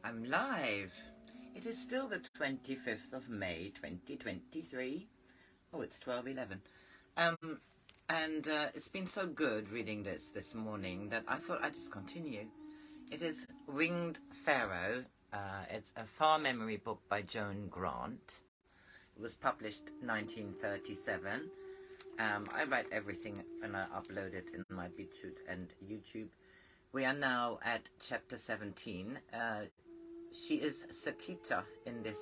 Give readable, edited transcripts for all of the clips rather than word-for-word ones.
I'm live. It is still the 25th of May, 2023. Oh, it's 12:11. It's been so good reading this morning that I thought I'd just continue. It is Winged Pharaoh. It's a far memory book by Joan Grant. It was published 1937. I write everything and I upload it in my BitChute and YouTube. We are now at chapter 17. She is Sakita in this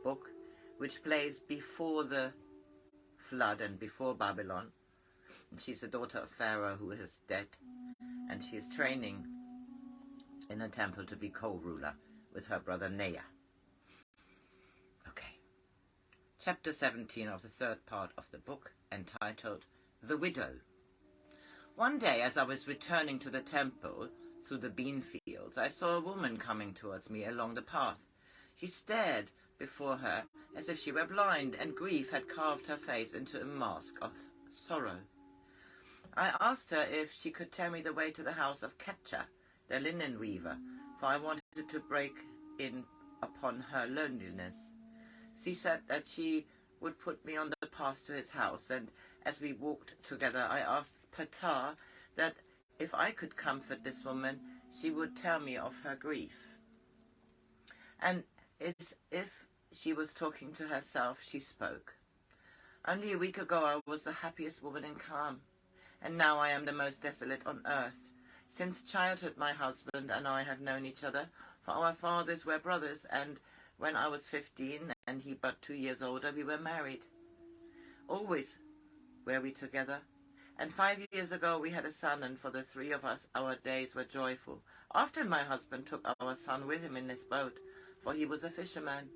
book, which plays before the flood and before Babylon. And she's the daughter of Pharaoh who is dead, and she is training in a temple to be co-ruler with her brother Nea. Okay. Chapter 17 of the third part of the book, entitled The Widow. One day, as I was returning to the temple through the bean fields, I saw a woman coming towards me along the path. She stared before her as if she were blind, and grief had carved her face into a mask of sorrow. I asked her if she could tell me the way to the house of Ketcha, the linen weaver, for I wanted to break in upon her loneliness. She said that she would put me on the path to his house, and as we walked together, I asked Ptah that if I could comfort this woman, she would tell me of her grief. And as if she was talking to herself, she spoke. Only a week ago I was the happiest woman in Kham, and now I am the most desolate on earth. Since childhood my husband and I have known each other, for our fathers were brothers, and when I was 15 and he but 2 years older, we were married. Always were we together. And 5 years ago we had a son, and for the three of us our days were joyful. Often my husband took our son with him in his boat, for he was a fisherman.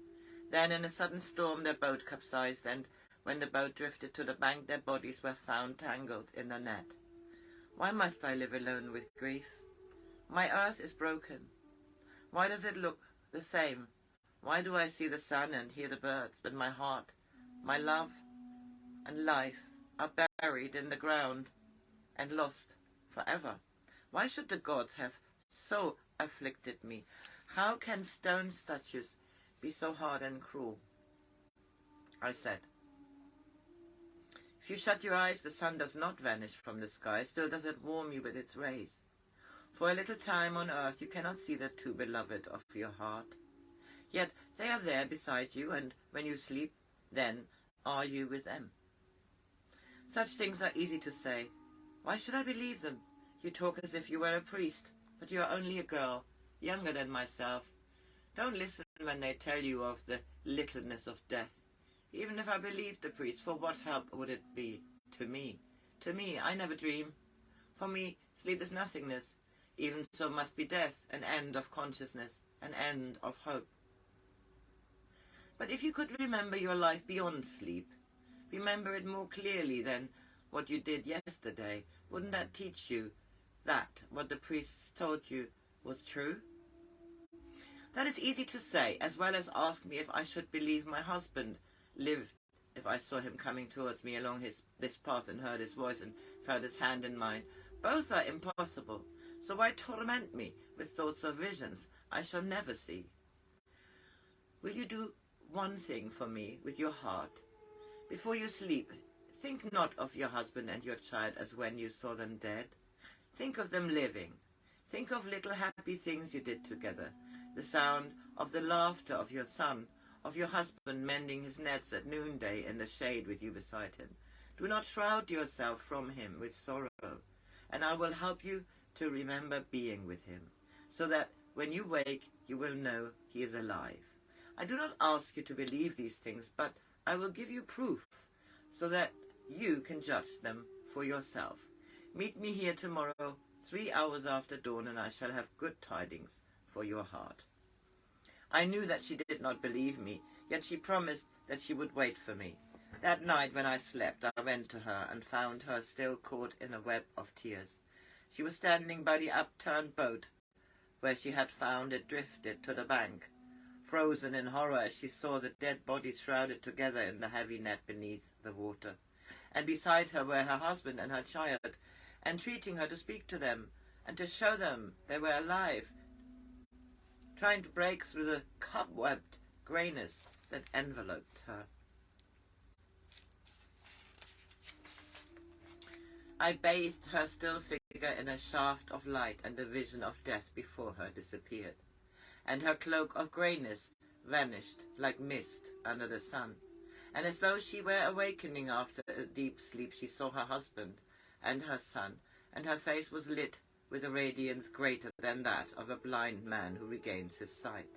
Then in a sudden storm their boat capsized, and when the boat drifted to the bank, their bodies were found tangled in the net. Why must I live alone with grief? My earth is broken. Why does it look the same? Why do I see the sun and hear the birds, but my heart, my love and life are buried in the ground and lost forever? Why should the gods have so afflicted me? How can stone statues be so hard and cruel? I said, if you shut your eyes, the sun does not vanish from the sky, still does it warm you with its rays. For a little time on earth you cannot see the two beloved of your heart. Yet they are there beside you, and when you sleep, then are you with them. Such things are easy to say. Why should I believe them? You talk as if you were a priest, but you are only a girl, younger than myself. Don't listen when they tell you of the littleness of death. Even if I believed the priest, for what help would it be to me? To me, I never dream. For me, sleep is nothingness. Even so must be death, an end of consciousness, an end of hope. But if you could remember your life beyond sleep, remember it more clearly than what you did yesterday, wouldn't that teach you that what the priests told you was true? That is easy to say, as well as ask me if I should believe my husband lived if I saw him coming towards me along this path and heard his voice and felt his hand in mine. Both are impossible, so why torment me with thoughts or visions I shall never see? Will you do one thing for me with your heart? Before you sleep, think not of your husband and your child as when you saw them dead. Think of them living. Think of little happy things you did together, the sound of the laughter of your son, of your husband mending his nets at noonday in the shade with you beside him. Do not shroud yourself from him with sorrow, and I will help you to remember being with him, so that when you wake you will know he is alive. I do not ask you to believe these things, but I will give you proof, so that you can judge them for yourself. Meet me here tomorrow, 3 hours after dawn, and I shall have good tidings for your heart. I knew that she did not believe me, yet she promised that she would wait for me. That night when I slept, I went to her and found her still caught in a web of tears. She was standing by the upturned boat, where she had found it drifted to the bank, frozen in horror as she saw the dead bodies shrouded together in the heavy net beneath the water. And beside her were her husband and her child, entreating her to speak to them and to show them they were alive, trying to break through the cobwebbed greyness that enveloped her. I bathed her still figure in a shaft of light, and the vision of death before her disappeared, and her cloak of greyness vanished like mist under the sun. And as though she were awakening after a deep sleep, she saw her husband and her son, and her face was lit with a radiance greater than that of a blind man who regains his sight.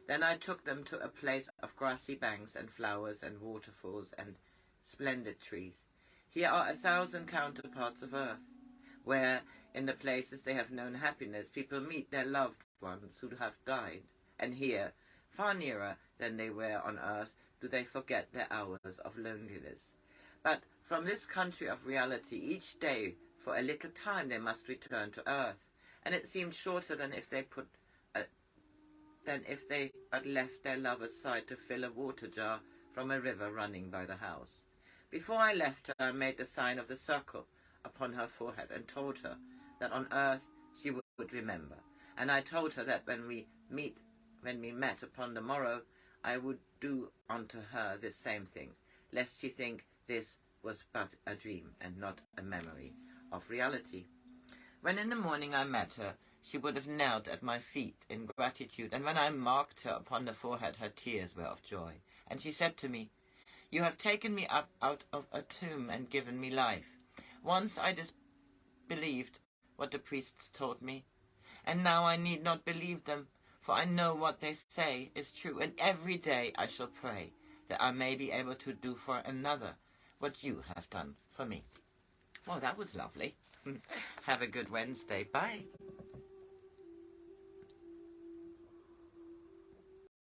Then I took them to a place of grassy banks and flowers and waterfalls and splendid trees. Here are 1,000 counterparts of earth, where, in the places they have known happiness, people meet their loved ones who have died. And here, far nearer than they were on earth, do they forget their hours of loneliness. But from this country of reality, each day, for a little time, they must return to earth, and it seemed shorter than if they but left their lover's side to fill a water jar from a river running by the house. Before I left her, I made the sign of the circle upon her forehead and told her that on earth she would remember. And I told her that when we met upon the morrow, I would do unto her this same thing, lest she think this was but a dream and not a memory of reality. When in the morning I met her, she would have knelt at my feet in gratitude, and when I marked her upon the forehead, her tears were of joy. And she said to me, "You have taken me up out of a tomb and given me life. Once I disbelieved what the priests told me, and now I need not believe them, for I know what they say is true, and every day I shall pray that I may be able to do for another what you have done for me." Well, that was lovely. Have a good Wednesday. Bye.